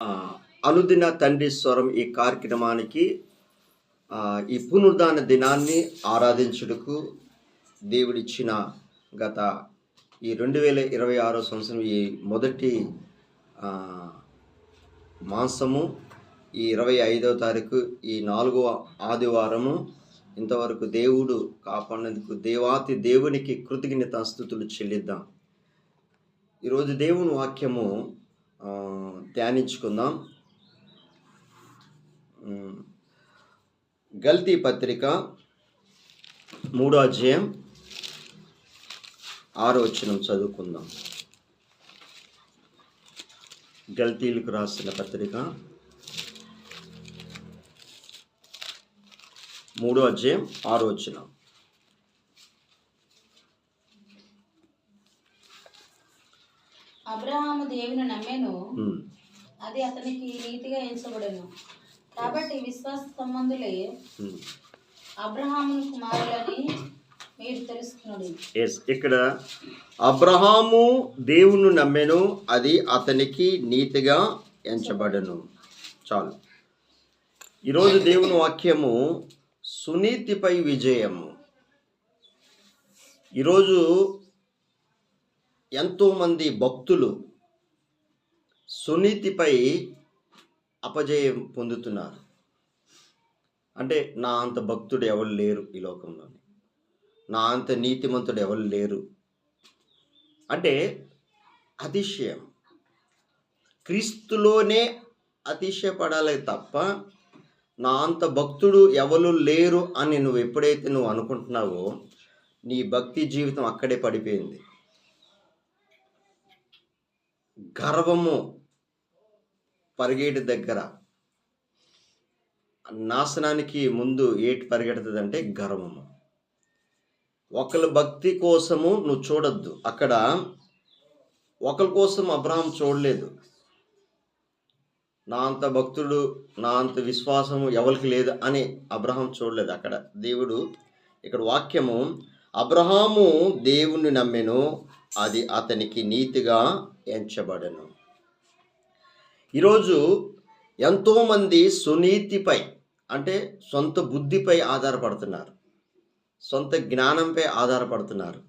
ఆ, అనుదిన తండ్రి స్వరం ఈ కార్యక్రమానికి ఈ పునరుద్ధాన దినాన్ని ఆరాధించుటకు దేవుడిచ్చిన గత ఈ 2026 సంవత్సరం ఈ మొదటి ఆ, మాసము ఈ 25వ తారీఖు ఈ 4వ ఆదివారము ఇంతవరకు దేవుడు కాపాడినందుకు దేవాతి దేవునికి కృతజ్ఞత స్తుతులు చెల్లిద్దాం. ఈరోజు దేవుని వాక్యము ధ్యానించుకుందాం. గల్తీ పత్రిక 3వ అధ్యాయం 6వ వచనం చదువుకుందాం. గల్తీలకు రాసిన పత్రిక 3వ అధ్యాయం 6వ వచనం. అబ్రహాము దేవుని నమ్మెను, అది అతనికి నీతిగా ఎంచబడెను. కాబట్టి విశ్వాస సంబంధులే అబ్రహామును కుమారులని మీరు తెలుసుకున్నాడు. ఇక్కడ అబ్రహాము దేవుని నమ్మెను, అది అతనికి నీతిగా ఎంచబడెను. చాలు. ఈరోజు దేవుని వాక్యము సునీతిపై విజయము. ఈరోజు ఎంతోమంది భక్తులు సునీతిపై అపజయం పొందుతున్నారు. అంటే నా అంత భక్తుడు ఎవరు లేరు ఈ లోకంలో, నా అంత నీతిమంతుడు ఎవరు లేరు అంటే అతిశయం. క్రీస్తులోనే అతిశయపడాలి తప్ప నా అంత భక్తుడు ఎవరు లేరు అని నువ్వు ఎప్పుడైతే నువ్వు అనుకుంటున్నావో నీ భక్తి జీవితం అక్కడే పడిపోయింది. గర్వము పరిగెడు దగ్గర నాశనానికి ముందు ఏటి పరిగెడుతుంది అంటే గర్వము. ఒకరి భక్తి కోసము నువ్వు చూడొద్దు. అక్కడ ఒకరి కోసం అబ్రహాం చూడలేదు. నా అంత భక్తుడు నా అంత విశ్వాసము ఎవరికి లేదు అని అబ్రహాం చూడలేదు. అక్కడ దేవుడు ఇక్కడ వాక్యము అబ్రహాము దేవుణ్ణి నమ్మెను, అది అతనికి నీతిగా ఎంచబడెను. ఈరోజు ఎంతోమంది సునీతిపై అంటే సొంత బుద్ధిపై ఆధారపడుతున్నారు, సొంత జ్ఞానంపై ఆధారపడుతున్నారు.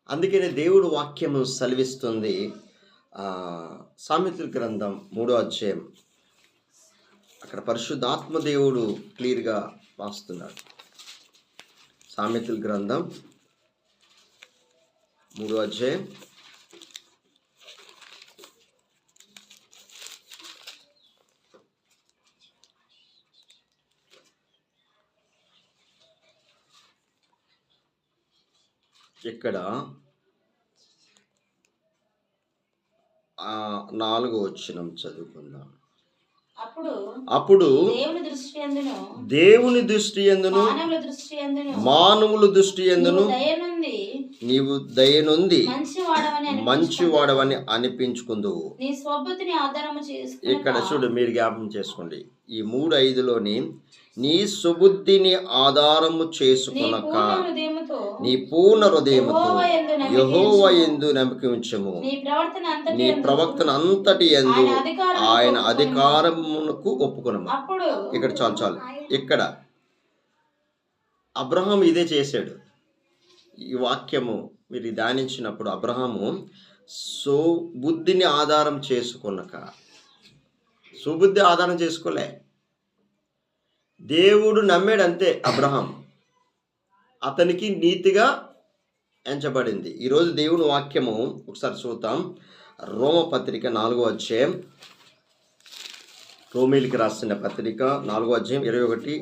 అందుకనే దేవుడు వాక్యము సెలవిస్తుంది. సామెతల గ్రంథం 3వ అధ్యాయం అక్కడ పరిశుద్ధాత్మ దేవుడు క్లియర్గా రాస్తున్నాడు. సామెతల గ్రంథం 3వ అధ్యాయం 4వ వచనం చదువుకుందాం. అప్పుడు దేవుని దృష్టి యందును మానవుల దృష్టి యందును నీవు దయనుంది మంచివాడవని అనిపించుకుందువు. ఇక్కడ చూడు, మీరు జ్ఞాపకం చేసుకోండి. ఈ 3:5లోని నీ సుబుద్ధిని ఆధారము చేసుకొనక నీ పూర్ణ హృదయముతో యెహోవా యందు నమ్మకం ఉంచుము. నీ ప్రవర్తన అంతటి యందు ఆయన అధికారమునకు ఒప్పుకొనుము. ఇక్కడ చాలు. ఇక్కడ అబ్రహాం ఇదే చేశాడు. ఈ వాక్యము మీరు ధ్యానించినప్పుడు అబ్రహాము సుబుద్ధిని ఆధారం చేసుకొనక, సుబుద్ధి ఆధారం చేసుకోలే, దేవుడు నమ్మాడు అంతే. అబ్రహాం అతనికి నీతిగా ఎంచబడింది. ఈరోజు దేవుని వాక్యము ఒకసారి చూద్దాం. రోమపత్రిక 4వ అధ్యాయం, రోమీలికి రాసిన పత్రిక 4వ అధ్యాయం 21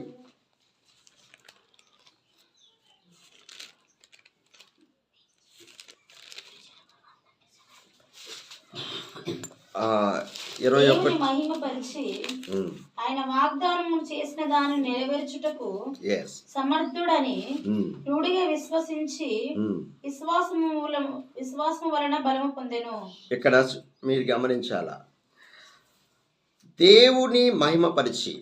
21 మహిమపరిచి ఆయన వాగ్దానము చేసిన దాన్ని నెరవేర్చుటకు సమర్థుడని రూఢిగా విశ్వసించి విశ్వాసము వలన బలము పొందెను. ఇక్కడ మీరు గమనించాలా, దేవుని మహిమపరిచి.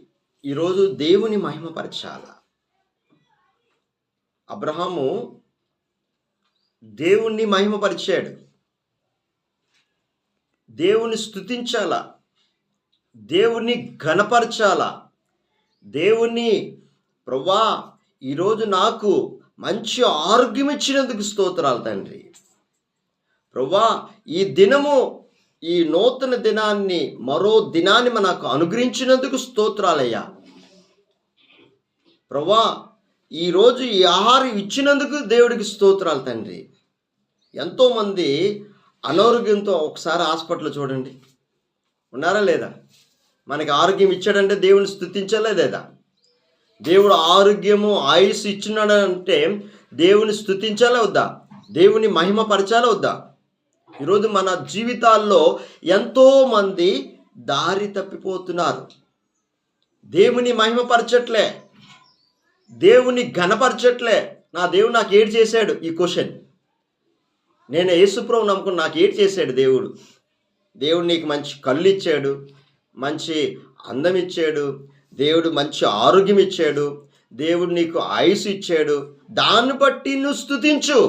ఈరోజు దేవుని మహిమపరచాల. అబ్రహాము దేవుణ్ణి మహిమపరిచాడు, దేవుని స్తుతించాలా. దేవుణ్ణి ఘనపరచాలా. దేవుణ్ణి, ప్రభువా ఈరోజు నాకు మంచి ఆరోగ్యం ఇచ్చినందుకు స్తోత్రాలు తండ్రి. ప్రభువా ఈ దినము, ఈ నూతన దినాన్ని, మరో దినాన్ని మనకు అనుగ్రహించినందుకు స్తోత్రాలయ్యా. ప్రభువా ఈరోజు ఈ ఆహారం ఇచ్చినందుకు దేవుడికి స్తోత్రాలు తండ్రి. ఎంతోమంది అనారోగ్యంతో ఒకసారి హాస్పిటల్లో చూడండి, ఉన్నారా లేదా? మనకి ఆరోగ్యం ఇచ్చాడంటే దేవుని స్తుతించాలా లేదా? దేవుడు ఆరోగ్యము ఆయుస్సు ఇచ్చినాడంటే దేవుని స్తుతించాలా వద్దా? దేవుని మహిమపరచాలా వద్దా? ఈరోజు మన జీవితాల్లో ఎంతోమంది దారి తప్పిపోతున్నారు. దేవుని మహిమపరచట్లే, దేవుని ఘనపరచట్లే. నా దేవుడు నాకు ఏడు చేశాడు? ఈ క్వశ్చన్. నేను యేసుప్రభు నమ్ముకుని నాకు ఏడు చేశాడు దేవుడు? దేవుడు నీకు మంచి కళ్ళు ఇచ్చాడు, మంచి అందం ఇచ్చాడు, దేవుడు మంచి ఆరోగ్యం ఇచ్చాడు, దేవుడు నీకు ఆయుసు ఇచ్చాడు. దాన్ని బట్టి నువ్వు స్తుతించు.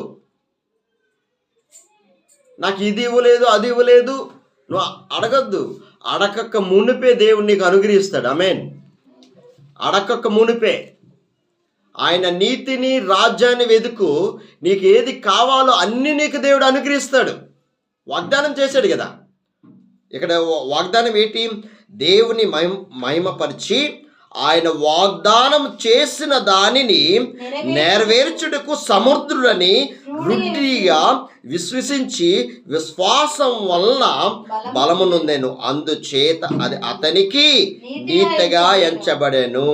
నాకు ఇది ఇవ్వలేదు, అది ఇవ్వలేదు నువ్వు అడగద్దు. అడగక మునిపే దేవుడు నీకు అనుగ్రహిస్తాడు. ఆమేన్. అడగక మునిపే ఆయన నీతిని, రాజ్యాన్ని వెతుకు, నీకు ఏది కావాలో అన్ని నీకు దేవుడు అనుగ్రహిస్తాడు. వాగ్దానం చేశాడు కదా. ఇక్కడ వాగ్దానం ఏంటి? దేవుని మహిమపరిచి ఆయన వాగ్దానం చేసిన దానిని నెరవేర్చుటకు సమర్థుడని వృద్ధిగా విశ్వసించి విశ్వాసం వలన బలము నొందెను. అందుచేత అది అతనికి నీతిగా ఎంచబడెను.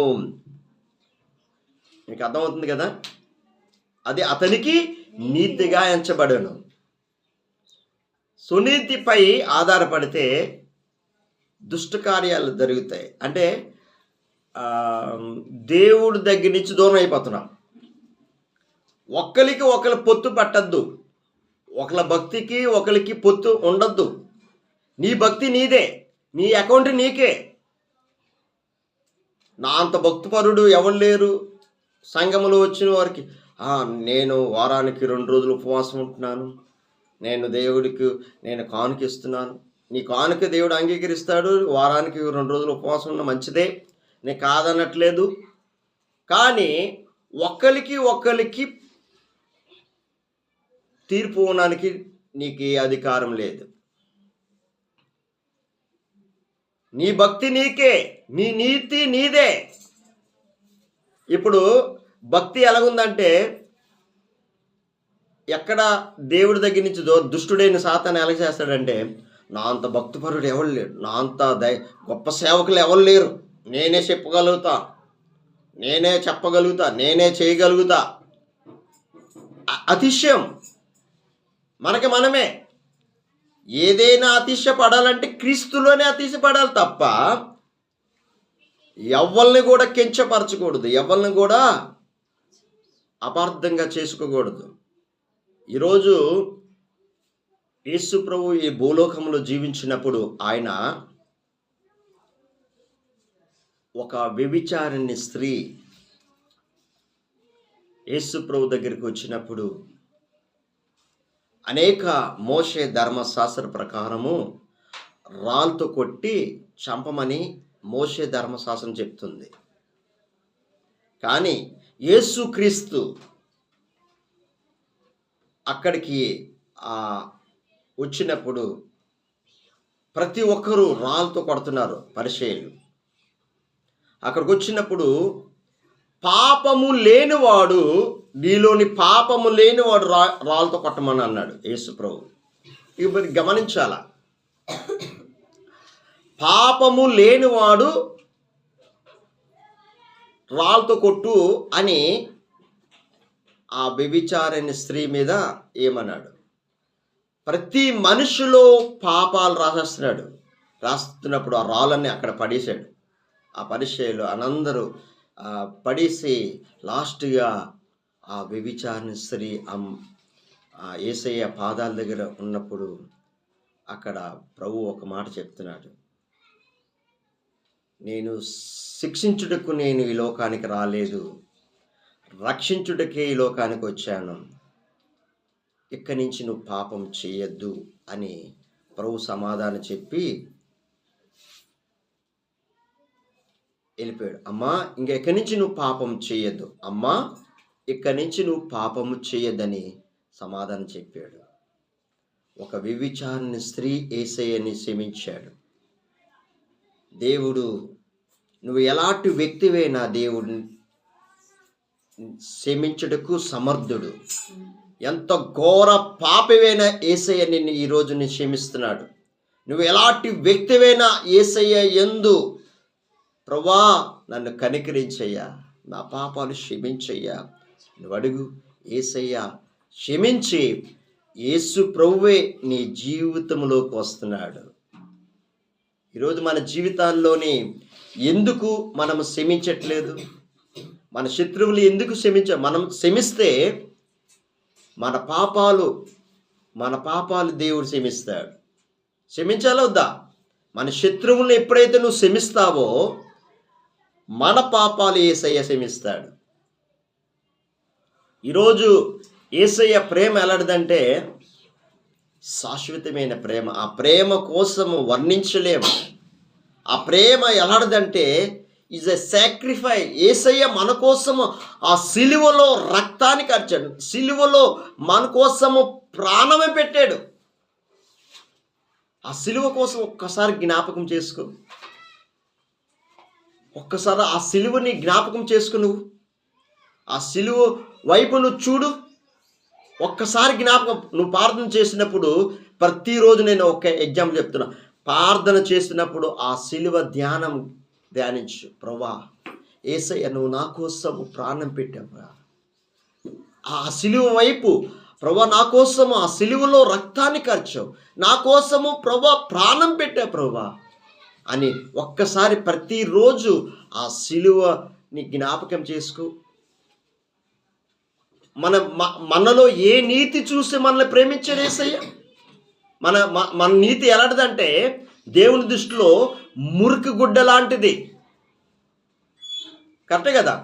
మీకు అర్థమవుతుంది కదా? అది అతనికి నీతిగా ఎంచబడెను. సునీతిపై ఆధారపడితే దుష్ట కార్యాలు జరుగుతాయి. అంటే దేవుడి దగ్గర నుంచి దూరం అయిపోతున్నాం. ఒకరికి ఒకరు పొత్తు పట్టద్దు. ఒకళ్ళ భక్తికి ఒకరికి పొత్తు ఉండద్దు. నీ భక్తి నీదే, నీ అకౌంట్ నీకే. నా అంత భక్తిపరుడు ఎవరు లేరు. సంఘములో వచ్చిన వారికి నేను వారానికి 2 రోజులు ఉపవాసం ఉంటున్నాను, నేను దేవుడికి కానుక ఇస్తున్నాను. నీ కానుక దేవుడు అంగీకరిస్తాడు. వారానికి 2 రోజులు ఉపవాసం ఉన్న మంచిదే, నేను కాదనట్లేదు. కానీ ఒకరికి తీర్పు ఇవ్వడానికి నీకు ఏ అధికారం లేదు. నీ భక్తి నీకే, నీ నీతి నీదే. ఇప్పుడు భక్తి ఎలాగుందంటే, ఎక్కడ దేవుడి దగ్గర నుంచి దుష్టుడైన సాతాను ఎలా చేస్తాడంటే, నా అంత భక్తిపరుడు ఎవరు లేరు, నా అంత గొప్ప సేవకులు ఎవరు లేరు, నేనే చెప్పగలుగుతా, నేనే చెప్పగలుగుతా, నేనే చేయగలుగుతా. అతిశయం మనకి మనమే. ఏదైనా అతిశయపడాలంటే క్రీస్తులోనే అతిశయపడాలి తప్ప ఎవరిని కూడా కించపరచకూడదు, ఎవరిని కూడా అపార్థంగా చేసుకోకూడదు. ఈరోజు యేసు ప్రభు ఈ భూలోకంలో జీవించినప్పుడు ఆయన ఒక వ్యభిచారిణి స్త్రీ యేసు ప్రభు దగ్గరికి వచ్చినప్పుడు అనేక మోషే ధర్మశాస్త్ర ప్రకారము రాళ్ళతో కొట్టి చంపమని మోషే ధర్మశాస్త్రం చెప్తుంది. కానీ యేసుక్రీస్తు అక్కడికి వచ్చినప్పుడు ప్రతి ఒక్కరూ రాళ్ళతో కొడుతున్నారు పరిసయ్యులు. అక్కడికి వచ్చినప్పుడు పాపము లేనివాడు, నీలోని పాపము లేనివాడు రాళ్ళతో కొట్టమని అన్నాడు యేసు ప్రభు. ఇప్పుడు గమనించాల, పాపము లేనివాడు రాళ్ళతో కొట్టు అని ఆ వ్యభిచారిణి స్త్రీ మీద ఏమన్నాడు? ప్రతి మనిషిలో పాపాలు రాస్తున్నప్పుడు ఆ రాళ్ళన్నీ అక్కడ పడేశాడు. ఆ పరిచయలు అనందరూ పడేసి లాస్ట్గా ఆ వ్యభిచారిణి స్త్రీ యేసయ్య పాదాల దగ్గర ఉన్నప్పుడు అక్కడ ప్రభు ఒక మాట చెప్తున్నాడు, నేను శిక్షించుటకు నేను ఈ లోకానికి రాలేదు, రక్షించుటకే ఈ లోకానికి వచ్చాను. ఇక్కడి నుంచి నువ్వు పాపం చేయొద్దు అని ప్రభు సమాధానం చెప్పి వెళ్ళిపోయాడు. అమ్మా ఇంక ఇక్కడి నుంచి నువ్వు పాపం చేయొద్దు, అమ్మా ఇక్కడి నుంచి నువ్వు పాపము చేయొద్దని సమాధానం చెప్పాడు. ఒక వ్యభిచారిణ స్త్రీ యేసయ్యని క్షమించాడు. దేవుడు నువ్వు ఎలాంటి వ్యక్తివైనా దేవుడిని క్షమించుటకు సమర్థుడు. ఎంత ఘోర పాపివైనా యేసయ్య నిన్ను ఈరోజు నేను క్షమిస్తున్నాడు. నువ్వు ఎలాంటి వ్యక్తివైనా యేసయ్య యందు ప్రభువా నన్ను కనికరించయ్యా, నా పాపాలు క్షమించయ్యా నువ్వు అడుగు. యేసయ్య క్షమించి యేసు ప్రభువే నీ జీవితంలోకి వస్తున్నాడు. ఈరోజు మన జీవితాల్లోని ఎందుకు మనం క్షమించట్లేదు? మన శత్రువులు ఎందుకు మనం క్షమిస్తే మన పాపాలు దేవుడు క్షమిస్తాడు. క్షమించాలా వద్దా? మన శత్రువులను ఎప్పుడైతే నువ్వు క్షమిస్తావో మన పాపాలు యేసయ్య క్షమిస్తాడు. ఈరోజు యేసయ్య ప్రేమ ఎలాంటిదంటే శాశ్వతమైన ప్రేమ. ఆ ప్రేమ కోసం వర్ణించలేము. ఆ ప్రేమ ఎలాంటిదంటే ఈజ్ ఎ సాక్రిఫై. యేసయ్య మన కోసము ఆ సిలువలో రక్తాన్ని కార్చాడు, సిలువలో మన కోసము ప్రాణమే పెట్టాడు. ఆ సిలువ కోసం ఒక్కసారి జ్ఞాపకం చేసుకో. ఒక్కసారి ఆ సిలువని జ్ఞాపకం చేసుకో. ఆ సిలువ వైపు నువ్వు చూడు. ఒక్కసారి జ్ఞాపకం. నువ్వు ప్రార్థన చేసినప్పుడు ప్రతిరోజు నేను ఒక ఎగ్జాంపుల్ చెప్తున్నా. ప్రార్థన చేసినప్పుడు ఆ సిలువ ధ్యానించు. ప్రభువా యేసయ్య నువ్వు నా కోసం ప్రాణం పెట్టావురా. ఆ సిలువ వైపు ప్రభువా నా కోసము ఆ సిలువలో రక్తాన్ని కార్చావు, నా కోసము ప్రభువా ప్రాణం పెట్టావు ప్రభువా అని ఒక్కసారి ప్రతిరోజు ఆ సిలువని జ్ఞాపకం చేసుకో. మనలో ఏ నీతి చూసి మనల్ని ప్రేమించాడు యేసయ్య? మన నీతి ఎలాంటిదంటే దేవుని దృష్టిలో మురికి గుడ్డ లాంటిది. కరెక్టే కదా?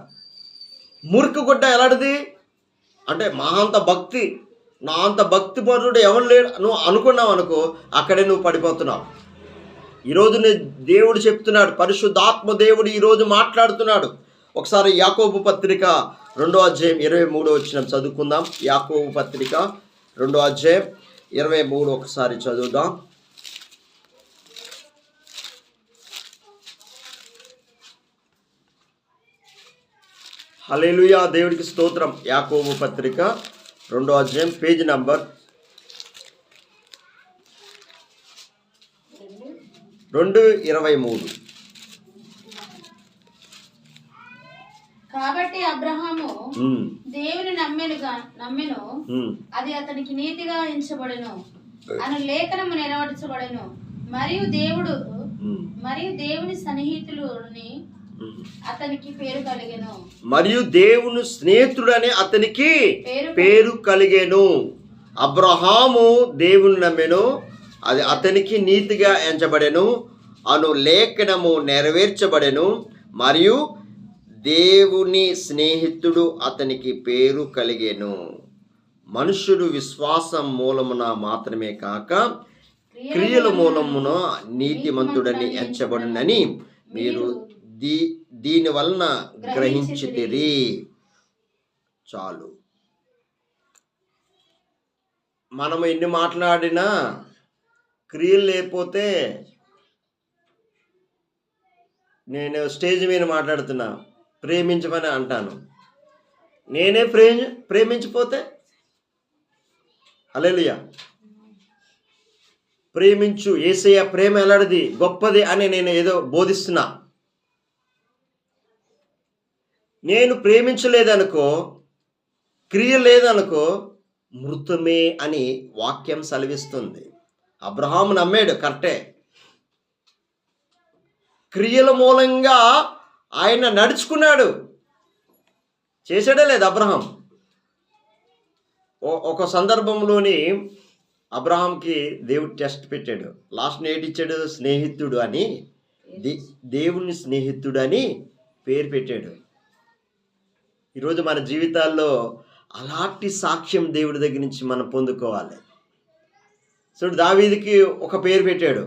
మురికి గుడ్డ ఎలాంటిది అంటే నా అంత భక్తి పరుడు ఎవరు లేడు నువ్వు అనుకున్నావు అనుకో, అక్కడే నువ్వు పడిపోతున్నావు. ఈరోజు దేవుడు చెప్తున్నాడు, పరిశుద్ధాత్మ దేవుడు ఈరోజు మాట్లాడుతున్నాడు. ఒకసారి యాకోబు పత్రిక 2వ అధ్యాయం 23వ వచనం చదువుకుందాం. యాకోబు పత్రిక 2వ అధ్యాయం 23 ఒకసారి చదువుదాం. హల్లెలూయా, దేవుడికి స్తోత్రం. యాకోబు పత్రిక 2వ అధ్యాయం పేజీ నంబర్ 2:23. కాబట్టి అబ్రహాము దేవుని నమ్మెను, అది అతనికి నీతిగా ఎంచబడెను అని లేఖనము నెరవేర్చబడెను. మరియు దేవుని సన్నిహితులని అతనికి పేరు కలిగెను. మరియు దేవుని స్నేహితుడని అతనికి పేరు కలిగెను. అబ్రహాము దేవుని నమ్మెను, అది అతనికి నీతిగా ఎంచబడెను అను లేఖనము నెరవేర్చబడెను. మరియు దేవుని స్నేహితుడు అతనికి పేరు కలిగెను. మనుష్యుడు విశ్వాసం మూలమున మాత్రమే కాక క్రియల మూలమున నీతిమంతుడని ఎంచబడునని మీరు దీని వలన గ్రహించితిరి. చాలు. మనం ఎన్ని మాట్లాడినా క్రియలు లేకపోతే, నేను స్టేజ్ మీద మాట్లాడుతున్నా ప్రేమించమని అంటాను, నేనే ప్రేమించిపోతే హల్లెలూయా, ప్రేమించు యేసయ్య ప్రేమ ఎలాంటిది గొప్పది అని నేను ఏదో బోధిస్తున్నా. నేను ప్రేమించలేదనుకో, క్రియ లేదనుకో, మృతమే అని వాక్యం సెలవిస్తుంది. అబ్రహాము నమ్మాడు, కరెక్టే. క్రియల మూలంగా ఆయన నడుచుకున్నాడు, చేశాడే లేదు అబ్రహాం. ఒక సందర్భంలోని అబ్రహాంకి దేవుడు టెస్ట్ పెట్టాడు. లాస్ట్ ఏటి ఇచ్చాడు? స్నేహితుడు అని, దేవుని స్నేహితుడు అని పేరు పెట్టాడు. ఈరోజు మన జీవితాల్లో అలాంటి సాక్ష్యం దేవుడి దగ్గర నుంచి మనం పొందుకోవాలి. చూడు, దావీదుకి ఒక పేరు పెట్టాడు.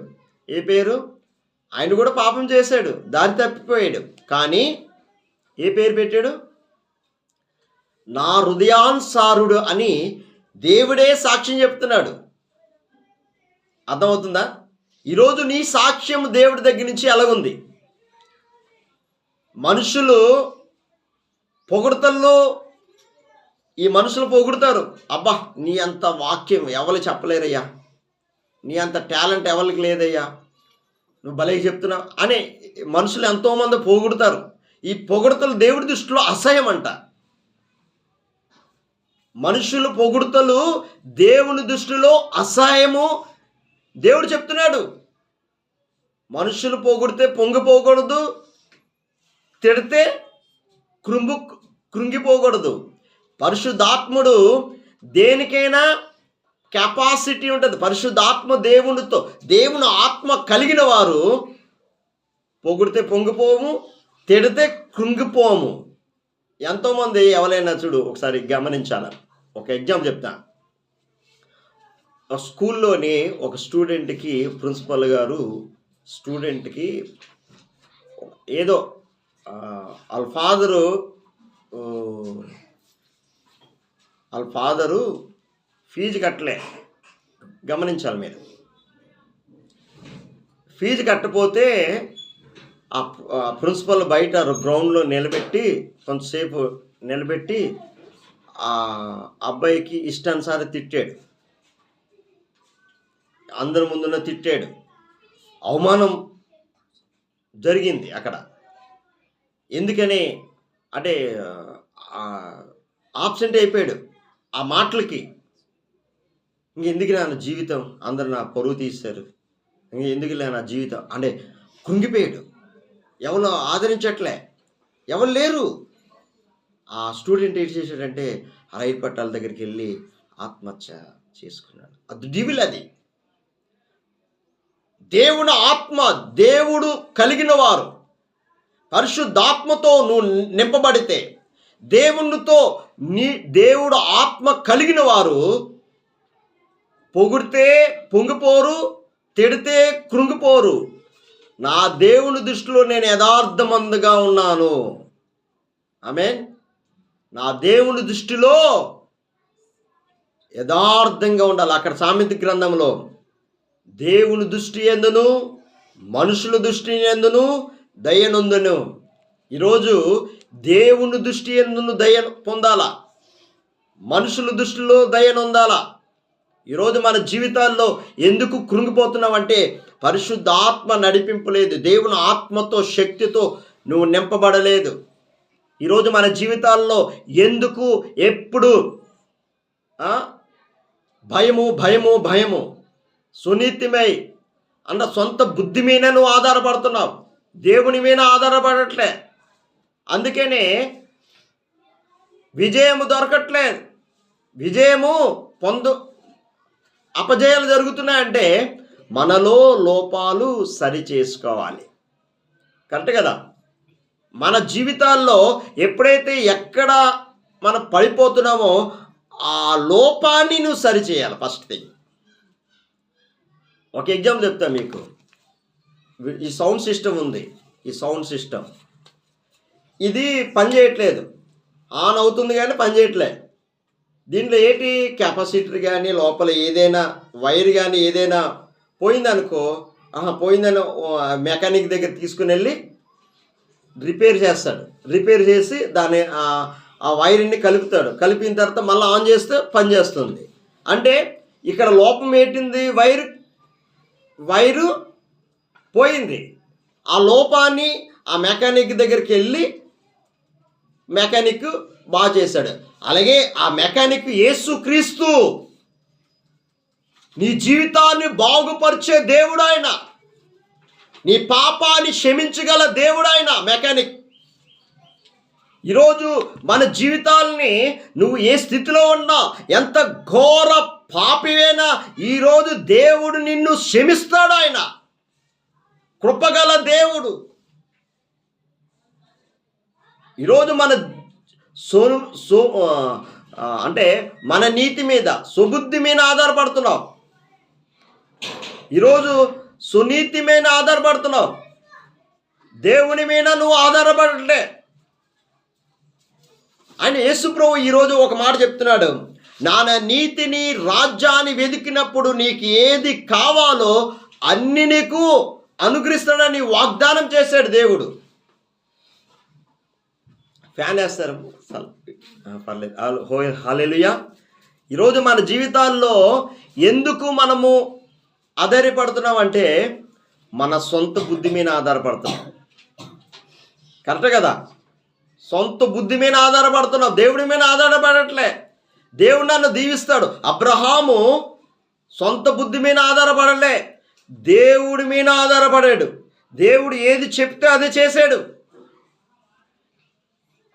ఏ పేరు? ఆయన కూడా పాపం చేశాడు, దారి తప్పిపోయాడు. కానీ ఏ పేరు పెట్టాడు? నా హృదయానుసారుడు అని దేవుడే సాక్ష్యం చెప్తున్నాడు. అర్థమవుతుందా? ఈరోజు నీ సాక్ష్యం దేవుడి దగ్గర నుంచి ఎలాగుంది? మనుషులు పొగుడుతల్లో ఈ మనుషులు పొగుడుతారు, అబ్బా నీ అంత వాక్యం ఎవరు చెప్పలేరయ్యా, నీ అంత టాలెంట్ ఎవరికి లేదయ్యా, నువ్వు భలే చెప్తున్నావు అని మనుషులు ఎంతోమంది పొగుడుతారు. ఈ పొగుడుతలు దేవుడి దృష్టిలో అసహ్యం అంట. మనుషులు పొగుడుతలు దేవుని దృష్టిలో అసహ్యము. దేవుడు చెప్తున్నాడు, మనుషులు పొగిడితే పొంగిపోకూడదు, తిడితే కృంగిపోకూడదు. పరిశుద్ధాత్ముడు దేనికైనా కెపాసిటీ ఉంటుంది. పరిశుద్ధాత్మ దేవునితో, దేవుని ఆత్మ కలిగిన వారు పొగిడితే పొంగిపోము, తిడితే కృంగిపోము. ఎంతోమంది ఎవరైనా చూడు, ఒకసారి గమనించాలి. ఒక ఎగ్జాంపుల్ చెప్తా. స్కూల్లోని ఒక స్టూడెంట్కి ప్రిన్సిపల్ గారు స్టూడెంట్కి ఏదో వాళ్ళ ఫాదరు ఫీజు కట్టలే. గమనించాలి మీరు. ఫీజు కట్టపోతే ఆ ప్రిన్సిపల్ బయట గ్రౌండ్లో నిలబెట్టి కొంతసేపు నిలబెట్టి ఆ అబ్బాయికి ఇష్టానుసారి తిట్టాడు. అందరి ముందున్న తిట్టాడు. అవమానం జరిగింది అక్కడ. ఎందుకని అంటే ఆబ్సెంట్ అయిపోయాడు ఆ మాటలకి. ఇంకెందుకు నా జీవితం, అందరు నా పరువు తీశారు, ఇంకెందుకు నా జీవితం అంటే కృంగిపోయాడు. ఎవరు ఆదరించట్లే, ఎవరు లేరు. ఆ స్టూడెంట్ ఏం చేశాడంటే ఆ రైలు పట్టాల దగ్గరికి వెళ్ళి ఆత్మహత్య చేసుకున్నాడు. అది డివిల్. అది దేవుని ఆత్మ, దేవుడు కలిగిన వారు, పరిశుద్ధాత్మతో నువ్వు నింపబడితే, దేవునితో దేవుడు ఆత్మ కలిగిన వారు పొగిడితే పొంగిపోరు, తిడితే కృంగిపోరు. నా దేవుని దృష్టిలో నేను యథార్థమందుగా ఉన్నాను. ఆమేన్. నా దేవుని దృష్టిలో యథార్థంగా ఉండాలి. అక్కడ సామెత గ్రంథంలో దేవుని దృష్టి యందును మనుషుల దృష్టి యందును దయనొందును. ఈరోజు దేవుని దృష్టి యందును దయ పొందాలా, మనుషుల దృష్టిలో దయనొందాలా. ఈరోజు మన జీవితాల్లో ఎందుకు కృంగిపోతున్నావంటే పరిశుద్ధాత్మ నడిపింపలేదు. దేవుని ఆత్మతో, శక్తితో నువ్వు నింపబడలేదు. ఈరోజు మన జీవితాల్లో ఎందుకు ఎప్పుడు భయము భయము భయము, సునీతిమై అన్న సొంత బుద్ధి మీద నువ్వు ఆధారపడుతున్నావు, దేవుని మీద ఆధారపడట్లే. అందుకనే విజయము దొరకట్లేదు. విజయము అపజయాలు జరుగుతున్నాయంటే మనలో లోపాలు సరి చేసుకోవాలి. కరెక్ట్ కదా? మన జీవితాల్లో ఎప్పుడైతే ఎక్కడ మనం పడిపోతున్నామో ఆ లోపాన్ని నువ్వు సరి చేయాలి. First thing. ఒక ఎగ్జాంపుల్ చెప్తా మీకు. ఈ సౌండ్ సిస్టమ్ ఉంది. ఈ సౌండ్ సిస్టమ్ ఇది పని చేయట్లేదు, ఆన్ అవుతుంది కానీ పని చేయట్లేదు. దీంట్లో ఏంటి, కెపాసిటర్ కానీ లోపల ఏదైనా వైర్ కానీ ఏదైనా పోయిందనుకో, పోయిందని మెకానిక్ దగ్గర తీసుకుని వెళ్ళి రిపేర్ చేస్తాడు. రిపేర్ చేసి దాన్ని ఆ వైర్ని కలుపుతాడు. కలిపిన తర్వాత మళ్ళీ ఆన్ చేస్తే పని చేస్తుంది. అంటే ఇక్కడ లోపం ఏంటింది, వైరు పోయింది. ఆ లోపాన్ని ఆ మెకానిక్ దగ్గరికి వెళ్ళి మెకానిక్ బాగా చేశాడు. అలాగే ఆ మెకానిక్ యేసుక్రీస్తు. నీ జీవితాన్ని బాగుపరిచే దేవుడు ఆయన, నీ పాపాన్ని క్షమించగల దేవుడు ఆయన మెకానిక్. ఈరోజు మన జీవితాల్ని నువ్వు ఏ స్థితిలో ఉన్నా, ఎంత ఘోర పాపివైనా ఈరోజు దేవుడు నిన్ను క్షమిస్తాడు. ఆయన కృపగల దేవుడు. ఈరోజు మన అంటే మన నీతి మీద, సుబుద్ధి మీద ఆధారపడుతున్నావు. ఈరోజు సునీతి మీద ఆధారపడుతున్నావు, దేవుని మీద నువ్వు ఆధారపడలే. ఆయన యేసుప్రభు ఈరోజు ఒక మాట చెప్తున్నాడు, నా నీతిని రాజ్యాన్ని వెతికినప్పుడు నీకు ఏది కావాలో అన్ని నీకు అనుగ్రహిస్తాడని వాగ్దానం చేశాడు దేవుడు. ఫ్యాన్ వేస్తారు, పర్లేదు. హల్లెలూయా. ఈరోజు మన జీవితాల్లో ఎందుకు మనము ఆధారపడుతున్నాం అంటే మన సొంత బుద్ధి మీద ఆధారపడుతున్నాం. కరెక్ట్ కదా? సొంత బుద్ధి మీద ఆధారపడుతున్నాం, దేవుడి మీద ఆధారపడట్లే. దేవుడు నన్ను దీవిస్తాడు. అబ్రహాము సొంత బుద్ధి మీద ఆధారపడలే, దేవుడి మీద ఆధారపడాడు. దేవుడు ఏది చెప్తే అదే చేశాడు.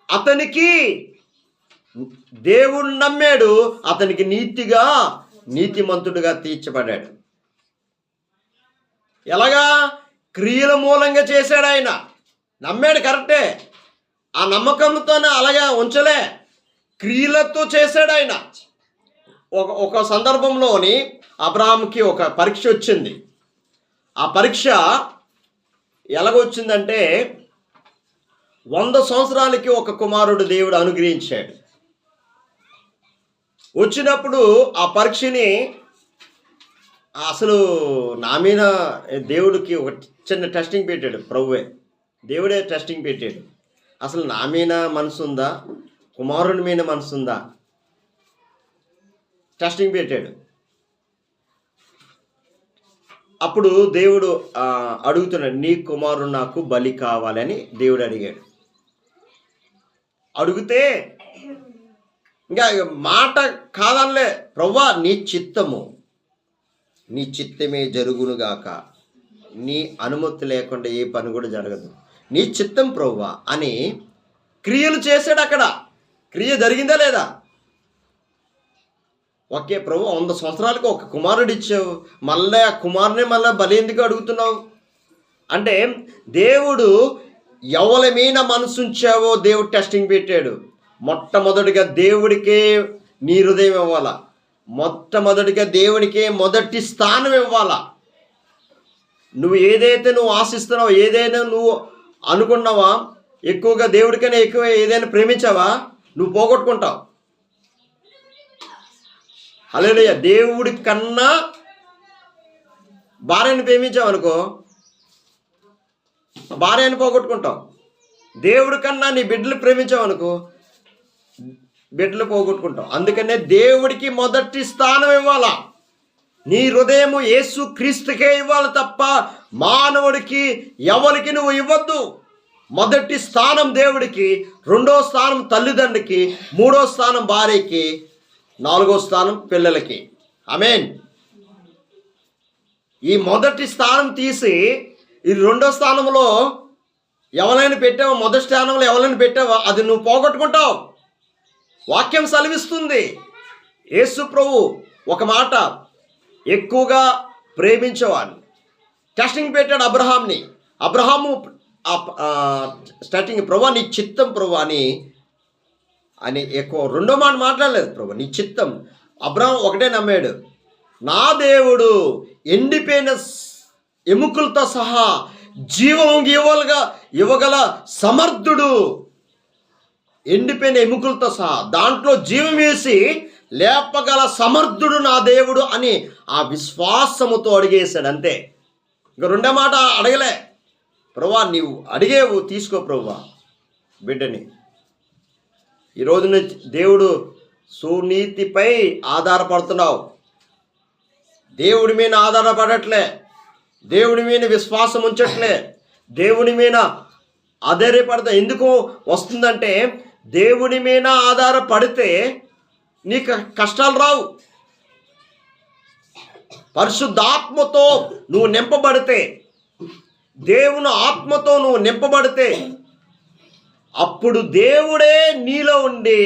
అతనికి దేవుడు నమ్మాడు, అతనికి నీతిమంతుడిగా తీర్చబడ్డాడు. ఎలాగా? క్రియల మూలంగా చేశాడు. ఆయన నమ్మాడు, కరెక్టే. ఆ నమ్మకంతోనే అలాగే ఉంచలే, క్రియలతో చేశాడు ఆయన. ఒక సందర్భంలోని అబ్రహాంకి ఒక పరీక్ష వచ్చింది. ఆ పరీక్ష ఎలాగొచ్చిందంటే 100 సంవత్సరాలకి ఒక కుమారుడు దేవుడు అనుగ్రహించాడు. వచ్చినప్పుడు ఆ పరీక్షని అసలు నా మీద దేవుడికి ఒక చిన్న టెస్టింగ్ పెట్టాడు. ప్రభువే దేవుడే టెస్టింగ్ పెట్టాడు. అసలు నా మీద మనసు ఉందా, కుమారుని మీద మనసు ఉందా, టెస్టింగ్ పెట్టాడు. అప్పుడు దేవుడు అడుగుతున్నాడు, నీ కుమారుడు నాకు బలి కావాలని దేవుడు అడిగాడు. అడిగితే ఇంకా మాట కాదనలే, ప్రభువా నీ చిత్తమే జరుగునుగాక, నీ అనుమతి లేకుండా ఏ పని కూడా జరగదు, నీ చిత్తం ప్రభువా అని క్రియలు చేశాడు. అక్కడ క్రియ జరిగిందా లేదా? ఓకే ప్రభు, 100 సంవత్సరాలకు ఒక కుమారుడు ఇచ్చావు, మళ్ళీ ఆ కుమారుని మళ్ళీ బలి ఎందుకు అడుగుతున్నావు అంటే దేవుడు ఎవరి మీద మనసు ఉంచావో దేవుడు టెస్టింగ్ పెట్టాడు. మొట్టమొదటిగా దేవుడికే నీ హృదయం ఇవ్వాలా, మొట్టమొదటిగా దేవుడికే మొదటి స్థానం ఇవ్వాలా. నువ్వు ఏదైతే నువ్వు ఆశిస్తున్నావో, ఏదైనా నువ్వు అనుకున్నావా, ఎక్కువగా దేవుడికైనా ఎక్కువ ఏదైనా ప్రేమించావా, నువ్వు పోగొట్టుకుంటావు. హల్లెలూయా. దేవుడి కన్నా భార్యను ప్రేమించావు అనుకో, భార్యను పోగొట్టుకుంటావు. దేవుడి కన్నా నీ బిడ్డలు ప్రేమించావు అనుకో, బిడ్డలు పోగొట్టుకుంటావు. అందుకనే దేవుడికి మొదటి స్థానం ఇవ్వాలా. నీ హృదయము యేసు క్రీస్తుకే ఇవ్వాలి తప్ప మానవుడికి ఎవరికి నువ్వు ఇవ్వద్దు. మొదటి స్థానం దేవుడికి, 2వ స్థానం తల్లిదండ్రికి, 3వ స్థానం భార్యకి, 4వ స్థానం పిల్లలకి. ఆమేన్. ఈ మొదటి స్థానం తీసి ఈ 2వ స్థానంలో ఎవరైనా పెట్టావో, మొదటి స్థానంలో ఎవరైనా పెట్టావో అది నువ్వు పోగొట్టుకుంటావు. వాక్యం సెలవిస్తుంది. యేసు ప్రభు ఒక మాట, ఎక్కువగా ప్రేమించేవాడిని టెస్టింగ్ పెట్టాడు అబ్రహాంని. అబ్రహాము స్టార్టింగ్ ప్రభు నీ చిత్తం ప్రభు అని ఎక్కువ 2వ మాట మాట్లాడలేదు. ప్రభు నీ చిత్తం. అబ్రహాం ఒకటే నమ్మాడు, నా దేవుడు ఎండిపోయిన ఎముకలతో సహా జీవం ఇవ్వగల సమర్థుడు. ఎండిపోయిన ఎముకలతో సహా దాంట్లో జీవం వేసి లేపగల సమర్థుడు నా దేవుడు అని ఆ విశ్వాసముతో అడిగేశాడు. అంతే, ఇంక 2వ మాట అడగలే. ప్రభువా నీవు అడిగేవు, తీసుకో ప్రభువా బిడ్డని. ఈరోజు దేవుడు సునీతిపై ఆధారపడుతున్నావు, దేవుడి మీద ఆధారపడట్లే, దేవుడి మీద విశ్వాసం ఉంచట్లే, దేవుడి మీద ఆధారపడతా. ఎందుకు వస్తుందంటే దేవుడి మీద ఆధారపడితే నీకు కష్టాలు రావు. పరిశుద్ధాత్మతో నువ్వు నింపబడితే, దేవుని ఆత్మతో నువ్వు నింపబడితే అప్పుడు దేవుడే నీలో ఉండి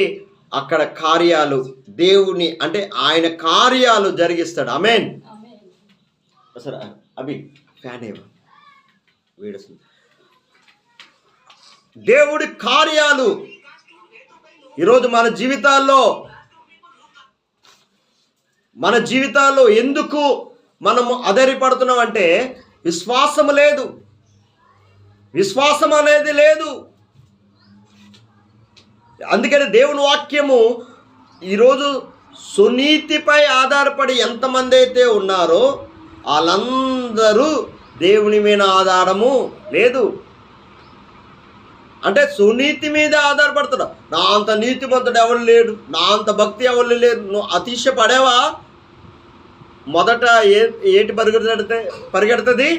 అక్కడ కార్యాలు, దేవుని అంటే ఆయన కార్యాలు జరిగిస్తాడు. ఆమేన్. సరే అభి ఫ్యాన్ వేడుస్తుంది. దేవుడి కార్యాలు ఈరోజు మన జీవితాల్లో ఎందుకు మనము ఆధారపడుతున్నాం అంటే విశ్వాసం లేదు, విశ్వాసం అనేది లేదు. అందుకని దేవుని వాక్యము ఈరోజు సునీతిపై ఆధారపడి ఎంతమంది అయితే ఉన్నారో వాళ్ళందరూ దేవుని మీద ఆధారము లేదు. అంటే సునీతి మీద ఆధారపడుతున్నాడు. నా అంత నీతిమంతుడు ఎవరు లేడు, నా అంత భక్తి ఎవరు లేరు. నువ్వు అతిశయపడేవా? మొదట ఏంటి పరిగెడుతుంది?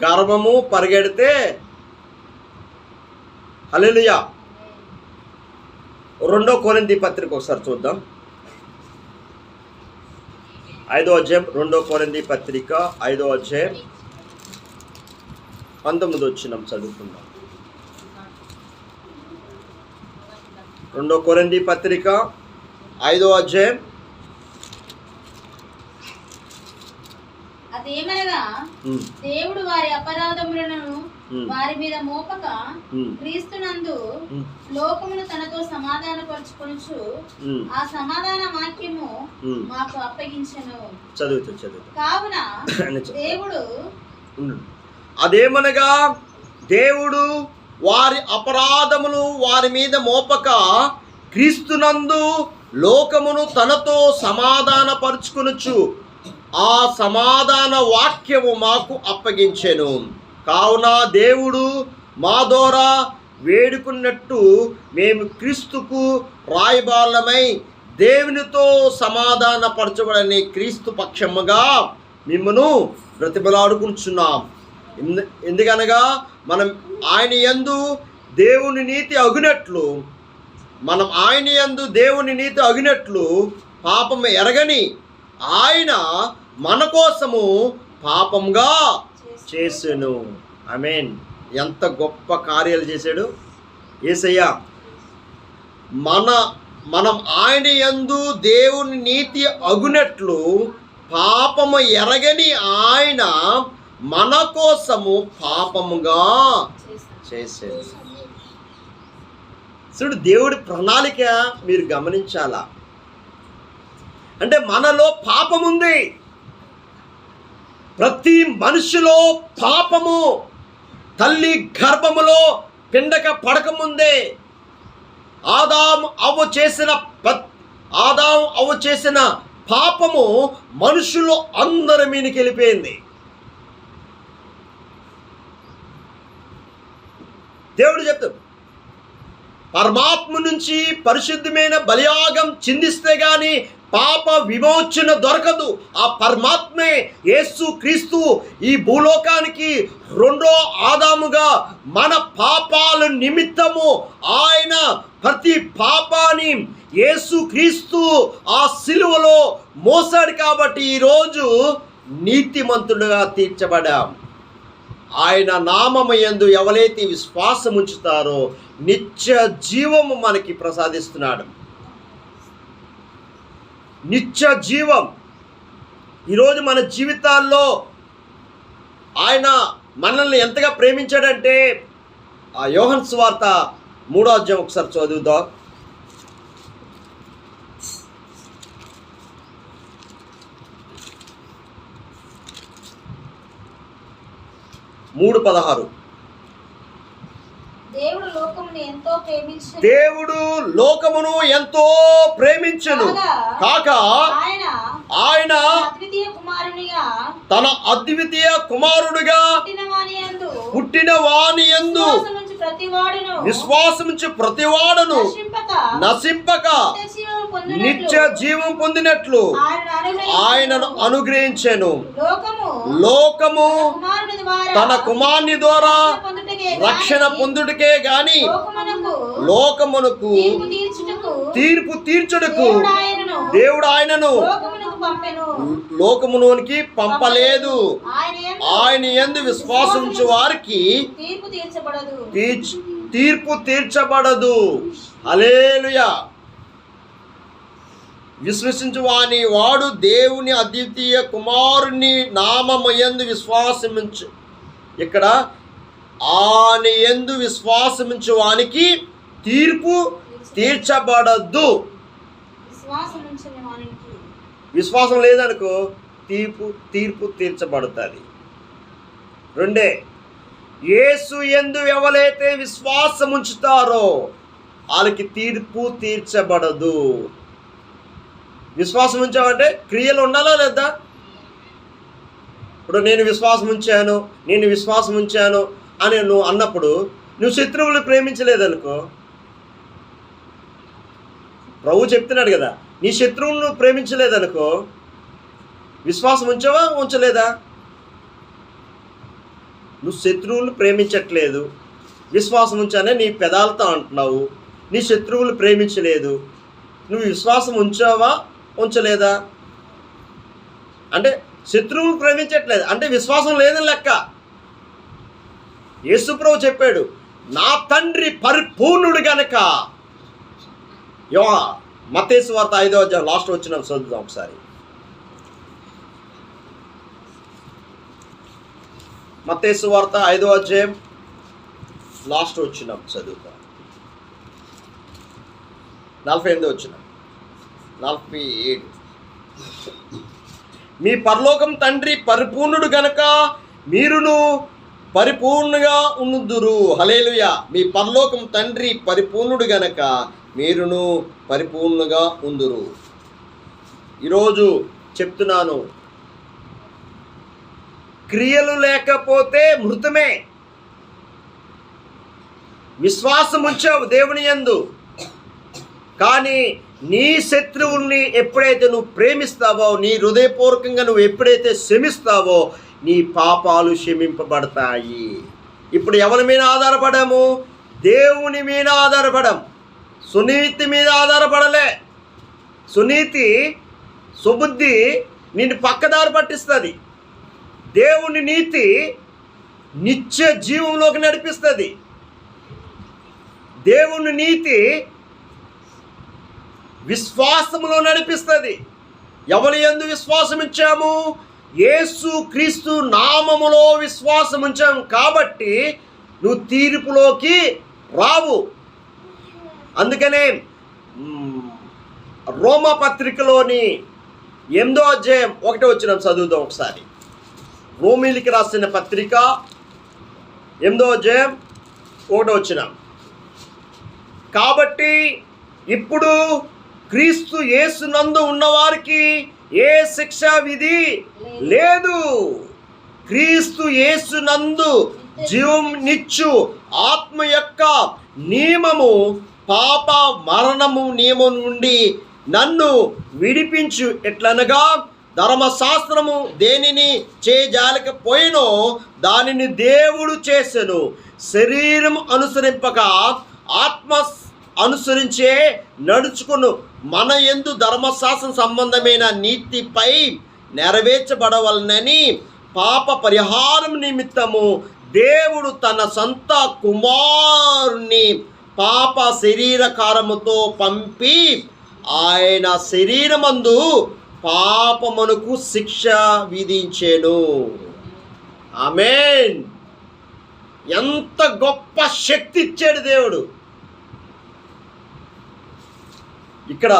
గర్వము పరిగెడితే. హల్లెలూయా. 2 కొరింథీ పత్రిక ఒకసారి చూద్దాం. 5వ అధ్యాయం 2 కొరింథీ పత్రిక 5వ అధ్యాయం 19 వచనం చదువుకుందాం. 2 కొరింథీ పత్రిక 5వ అధ్యాయం. అదేమనగా దేవుడు వారి అపరాధములను వారి మీద మోపక క్రీస్తునందు లోకమును తనతో సమాధానపరచుకొనుచు ఆ సమాధాన వాక్యము మాకు అప్పగించెను. చదువుతూ కావున దేవుడు అదేమనగా దేవుడు వారి అపరాధములు వారి మీద మోపక క్రీస్తునందు లోకమును తనతో సమాధానపరచుకొనుచు ఆ సమాధాన వాక్యము మాకు అప్పగించెను. కావున దేవుడు మా ద్వారా వేడుకున్నట్టు మేము క్రీస్తుకు రాయబారులమై దేవునితో సమాధానపరచబడని క్రీస్తు పక్షముగా మిమ్మను బ్రతిమలాడుకుంటున్నాం. ఎందుకనగా మనం ఆయన యందు దేవుని నీతి అగునట్లు పాపము ఎరగని ఆయన మన కోసము పాపంగా చేసెను. ఆమేన్. ఎంత గొప్ప కార్యాలు చేశాడు యేసయ్య. మనం ఆయన యందు దేవుని నీతి అగునట్లు పాపము ఎరగని ఆయన మన కోసము పాపముగా చేశాడు. చూడు, దేవుడి ప్రణాళిక మీరు గమనించాలా. అంటే మనలో పాపం ఉంది. ప్రతి మనిషిలో పాపము తల్లి గర్భములో పిండక పడకముందే ఆదాము అవ్వ చేసిన పాపము మనుషులు అందరి మీదకి వెళ్ళిపోయింది. దేవుడు చెప్తాడు, పరమాత్మ నుంచి పరిశుద్ధమైన బలియాగం చిందిస్తే గాని పాప విమోచన దొరకదు. ఆ పరమాత్మే యేసు క్రీస్తు ఈ భూలోకానికి 2వ ఆదాముగా మన పాపాల నిమిత్తము ఆయన ప్రతి పాపాన్ని యేసు క్రీస్తు ఆ సిలువలో మోసాడు. కాబట్టి ఈరోజు నీతిమంతుడుగా తీర్చబడాం. ఆయన నామముయందు ఎవరైతే విశ్వాసం ఉంచుతారో నిత్య జీవము మనకి ప్రసాదిస్తున్నాడు. నిత్య జీవం. ఈరోజు మన జీవితాల్లో ఆయన మనల్ని ఎంతగా ప్రేమించాడంటే ఆ యోహన్ సువార్త 3వ అధ్యాయం ఒకసారి చదువుదాం. 3:16. దేవుడు లోకమును ఎంతో ప్రేమించెను కాక ఆయన తన అద్వితీయ కుమారుడిగా పుట్టిన వాని యందు విశ్వాసముంచు ప్రతివాడును నశింపక నిత్య జీవం పొందినట్లు ఆయనను అనుగ్రహించెను. లోకము తన కుమారుని ద్వారా రక్షణ పొందుటకే గాని లోకమునకు తీర్పు తీర్చుటకు దేవుడు ఆయనను లోకములోనికి పంపలేదు. ఆయన యందు విశ్వాసించు వారికి తీర్పు తీర్చబడదు. హల్లెలూయా. విశ్వసించు వాడు దేవుని అద్వితీయ కుమారుని నామము యందు విశ్వాసముంచు. ఇక్కడ ఆయన యందు విశ్వాసముంచు వానికి తీర్పు తీర్చబడద్దు. విశ్వాసం లేదనుకో తీర్పు తీర్చబడుతుంది. రెండే, యేసు యందు ఎవరైతే విశ్వాసం ఉంచుతారో వాళ్ళకి తీర్పు తీర్చబడదు. విశ్వాసం ఉంచామంటే క్రియలు ఉండాలా లేదా? ఇప్పుడు నేను విశ్వాసం ఉంచాను అని నువ్వు అన్నప్పుడు నువ్వు శత్రువులు ప్రేమించలేదనుకో, ప్రభు చెప్తున్నాడు కదా, నీ శత్రువులను ప్రేమించలేదనుకో, విశ్వాసం ఉంచావా ఉంచలేదా? నువ్వు శత్రువులు ప్రేమించట్లేదు, విశ్వాసం ఉంచానే నీ పెదాలతో అంటున్నావు. నీ శత్రువులు ప్రేమించలేదు, నువ్వు విశ్వాసం ఉంచావా ఉంచలేదా? అంటే శత్రువులు ప్రేమించట్లేదు అంటే విశ్వాసం లేదని లెక్క. యేసుప్రభు చెప్పాడు, నా తండ్రి పరిపూర్ణుడు గనక. మత్తయి సువార్త 5వ అధ్యాయం లాస్ట్ వచ్చిన చదువుదాం ఒకసారి. మత్తయి సువార్త 5వ అధ్యాయం లాస్ట్ వచ్చిన చదువుతాం. 48 వచ్చిన 47. మీ పరలోకం తండ్రి పరిపూర్ణుడు గనక మీరును పరిపూర్ణంగా ఉందురు. హల్లెలూయా. మీ పరలోకం తండ్రి పరిపూర్ణుడు గనక మీరును పరిపూర్ణంగా ఉందురు. ఈరోజు చెప్తున్నాను, క్రియలు లేకపోతే మృతమే. విశ్వాసం ఉంచావు దేవుని యందు, కానీ నీ శత్రువుల్ని ఎప్పుడైతే నువ్వు ప్రేమిస్తావో, నీ హృదయపూర్వకంగా నువ్వు ఎప్పుడైతే క్షమిస్తావో నీ పాపాలు క్షమింపబడతాయి. ఇప్పుడు ఎవరి మీద ఆధారపడాము? దేవుని మీద ఆధారపడం. సునీతి మీద ఆధారపడలే. సుబుద్ధి నిన్ను పక్కదారి పట్టిస్తుంది. దేవుని నీతి నిత్య జీవంలోకి నడిపిస్తుంది. దేవుని నీతి విశ్వాసములో నడిపిస్తుంది. ఎవరి యందు విశ్వాసం ఉంచాము? యేసు క్రీస్తు నామములో విశ్వాసం ఉంచాము కాబట్టి నువ్వు తీర్పులోకి రావు. అందుకనే రోమా పత్రికలోని 8వ అధ్యాయం 1వ వచనం చదువుదాం ఒకసారి. రోమీలికి రాసిన పత్రిక 8వ అధ్యాయం 1వ వచనం. కాబట్టి ఇప్పుడు క్రీస్తు యేసునందు ఉన్నవారికి ఏ శిక్షా విధి లేదు. క్రీస్తు యేసునందు జీవం నిచ్చు ఆత్మ యొక్క నియమము పాప మరణము నియమం నుండి నన్ను విడిపించు. ఎట్లనగా ధర్మశాస్త్రము దేనిని చేయజాలకపోయినో దానిని దేవుడు చేసెను. శరీరం అనుసరింపక ఆత్మ అనుసరించే నడుచుకును మన యందు ధర్మశాస్త్రం సంబంధమైన నీతిపై నెరవేర్చబడవలనని పాప పరిహారం నిమిత్తము దేవుడు తన సొంత కుమారుని పాప శరీరకారముతో పంపి ఆయన శరీరమందు పాపమునకు శిక్ష విధించెను. ఆమేన్. ఎంత గొప్ప శక్తి ఇచ్చాడు దేవుడు ఇక్కడ.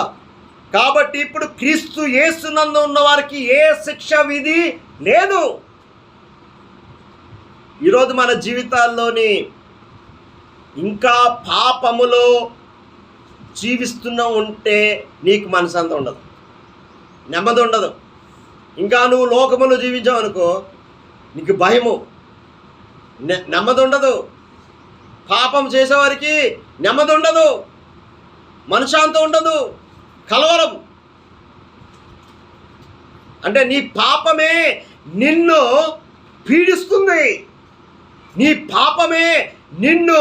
కాబట్టి ఇప్పుడు క్రీస్తు యేసునందు ఉన్న వారికి ఏ శిక్ష విధి లేదు. ఈరోజు మన జీవితాల్లోని ఇంకా పాపములో జీవిస్తున్నా ఉంటే నీకు మనసంత ఉండదు, నెమ్మది ఉండదు. ఇంకా నువ్వు లోకములో జీవించావు అనుకో నీకు భయము, నెమ్మది ఉండదు. పాపం చేసేవారికి నెమ్మది ఉండదు, మనశ్శాంతం ఉండదు, కలవరం. అంటే నీ పాపమే నిన్ను పీడిస్తుంది. నీ పాపమే నిన్ను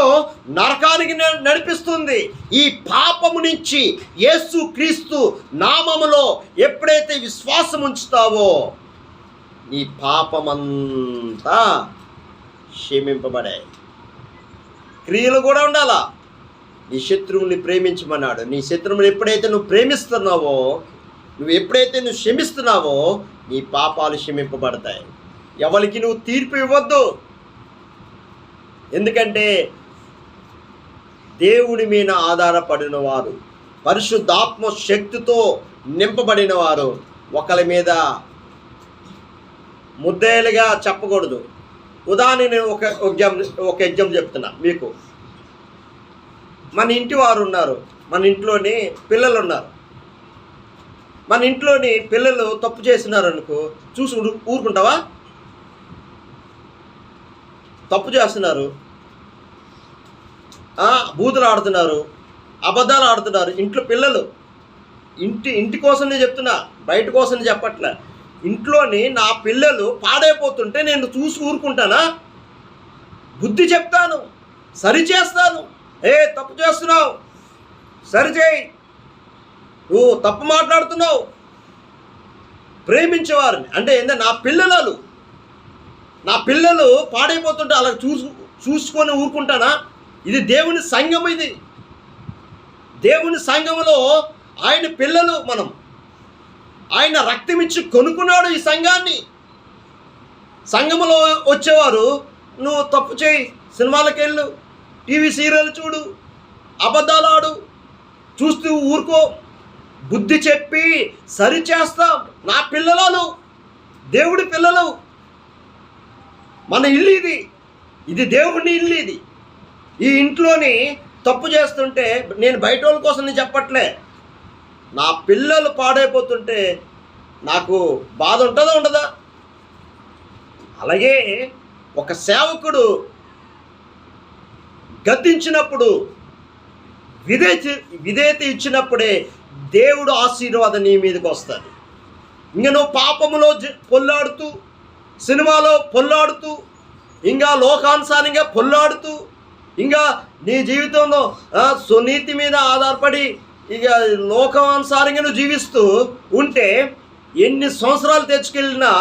నరకానికి నడిపిస్తుంది. ఈ పాపము నుంచి యేసు క్రీస్తు నామములో ఎప్పుడైతే విశ్వాసం ఉంచుతావో నీ పాపమంతా క్షమింపబడాయి. క్రియలు కూడా ఉండాలా. నీ శత్రువుని ప్రేమించమన్నాడు. నీ శత్రువుని ఎప్పుడైతే నువ్వు ప్రేమిస్తున్నావో, నువ్వు ఎప్పుడైతే నువ్వు క్షమిస్తున్నావో నీ పాపాలు క్షమింపబడతాయి. ఎవరికి నువ్వు తీర్పు ఇవ్వద్దు. ఎందుకంటే దేవుడి మీద ఆధారపడిన వారు, పరిశుద్ధాత్మ శక్తితో నింపబడిన వారు ఒకరి మీద ముద్దేలుగా చెప్పకూడదు. ఉదాహరణ నేను ఒక ఎగ్జాంపుల్ చెప్తున్నా మీకు. మన ఇంటి వారు ఉన్నారు, మన ఇంట్లోని పిల్లలు ఉన్నారు. మన ఇంట్లోని పిల్లలు తప్పు చేస్తున్నారు అనుకో, చూసి ఊరుకుంటావా? తప్పు చేస్తున్నారు, బూతులు ఆడుతున్నారు, అబద్ధాలు ఆడుతున్నారు ఇంట్లో పిల్లలు. ఇంటి కోసం నేను చెప్తున్నా, బయట కోసం నేను చెప్పట్లే. ఇంట్లోని నా పిల్లలు పాడైపోతుంటే నేను చూసి ఊరుకుంటానా? బుద్ధి చెప్తాను, సరి చేస్తాను. తప్పు చేస్తున్నావు, సరిచేయి, నువ్వు తప్పు మాట్లాడుతున్నావు. ప్రేమించేవారిని అంటే ఏంటంటే నా పిల్లలు పాడైపోతుంటే అలా చూసుకొని ఊరుకుంటానా? ఇది దేవుని సంఘం. ఇది దేవుని సంఘములో ఆయన పిల్లలు మనం. ఆయన రక్తమిచ్చి కొనుక్కున్నాడు ఈ సంఘాన్ని. సంఘములో వచ్చేవారు నువ్వు తప్పు చేయి, సినిమాలకు వెళ్ళు, టీవీ సీరియల్ చూడు, అబద్ధాలు ఆడు, చూస్తూ ఊరుకో. బుద్ధి చెప్పి సరి చేస్తాం. నా పిల్లలు, దేవుడి పిల్లలు, మన ఇల్లు ఇది దేవుని ఇల్లు. ఈ ఇంట్లోని తప్పు చేస్తుంటే నేను బయట వాళ్ళ కోసం నేను చెప్పట్లే. నా పిల్లలు పాడైపోతుంటే నాకు బాధ ఉంటుందా ఉండదా? అలాగే ఒక సేవకుడు గద్దించినప్పుడు విధేయత ఇచ్చినప్పుడే దేవుడు ఆశీర్వాదం నీ మీదకి వస్తుంది. ఇంక నువ్వు పాపములో పొల్లాడుతూ, సినిమాలో పొల్లాడుతూ, ఇంకా లోకానుసారంగా పొల్లాడుతూ, ఇంకా నీ జీవితంలో సునీతి మీద ఆధారపడి ఇక లోకానుసారంగా నువ్వు జీవిస్తూ ఉంటే ఎన్ని సంవత్సరాలు తెచ్చుకెళ్ళినా,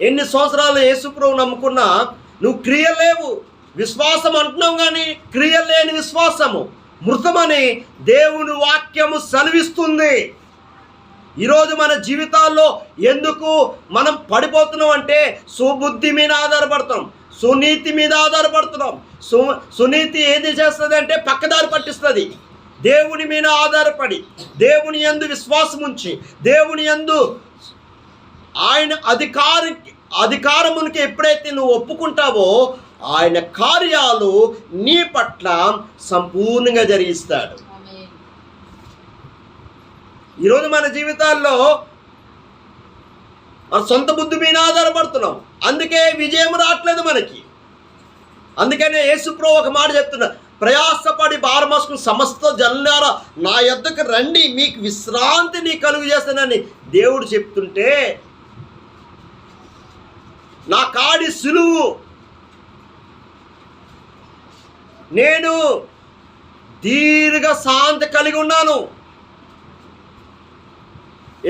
ఎన్ని సంవత్సరాలు యేసుప్రభువు నమ్ముకున్నా నువ్వు క్రియలు లేవు. విశ్వాసం అంటున్నావు కానీ క్రియలు లేని విశ్వాసము మృతమని దేవుని వాక్యము సెలవిస్తుంది. ఈరోజు మన జీవితాల్లో ఎందుకు మనం పడిపోతున్నాం అంటే సుబుద్ధి మీద ఆధారపడతాం, సునీతి మీద ఆధారపడుతున్నాం. సునీతి ఏది చేస్తుంది అంటే పక్కదారి పట్టిస్తుంది. దేవుని మీద ఆధారపడి, దేవుని యందు విశ్వాసం ఉంచి, దేవుని యందు ఆయన అధికారమునికి ఎప్పుడైతే నువ్వు ఒప్పుకుంటావో ఆయన కార్యాలు నీ పట్ల సంపూర్ణంగా జరిగిస్తాడు. ఈరోజు మన జీవితాల్లో మన సొంత బుద్ధి మీద ఆధారపడుతున్నాం, అందుకే విజయం రావట్లేదు మనకి. అందుకనే యేసుప్రభువు ఒక మాట చెప్తున్నా, ప్రయాసపడి భారమోసుకుని సమస్త జనులారా నా యొద్దకు రండి, మీకు విశ్రాంతిని కలుగు చేస్తానని దేవుడు చెప్తుంటే, నా కాడి సులువు, నేను దీర్ఘ శాంతి కలిగి ఉన్నాను.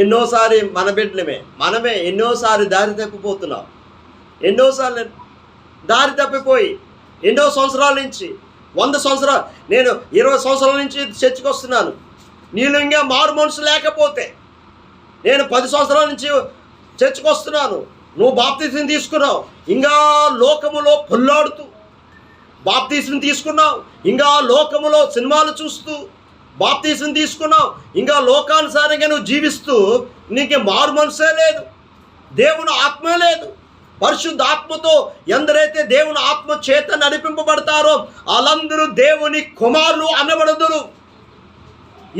ఎన్నోసారి మన బిడ్డలమే మనమే ఎన్నోసారి దారి తప్పిపోతున్నాం. ఎన్నోసార్లు దారి తప్పిపోయి ఎన్నో సంవత్సరాల నుంచి 100 సంవత్సరాలు, నేను 20 సంవత్సరాల నుంచి చర్చికి వస్తున్నాను. నీళ్ళు ఇంకా మారు మనసు లేకపోతే నేను 10 సంవత్సరాల నుంచి చర్చికి వస్తున్నాను. నువ్వు బాప్తీసం తీసుకున్నావు, ఇంకా లోకములో పొల్లాడుతూ బాప్తీసం తీసుకున్నావు, ఇంకా లోకములో సినిమాలు చూస్తూ బాప్తీసం తీసుకున్నావు, ఇంకా లోకానుసారంగా నువ్వు జీవిస్తూ నీకు మారు మనసే లేదు, దేవుని ఆత్మే లేదు. పరిశుద్ధ ఆత్మతో ఎందరైతే దేవుని ఆత్మ చేత నడిపింపబడతారో వాళ్ళందరూ దేవుని కుమారులు అనబడదురు.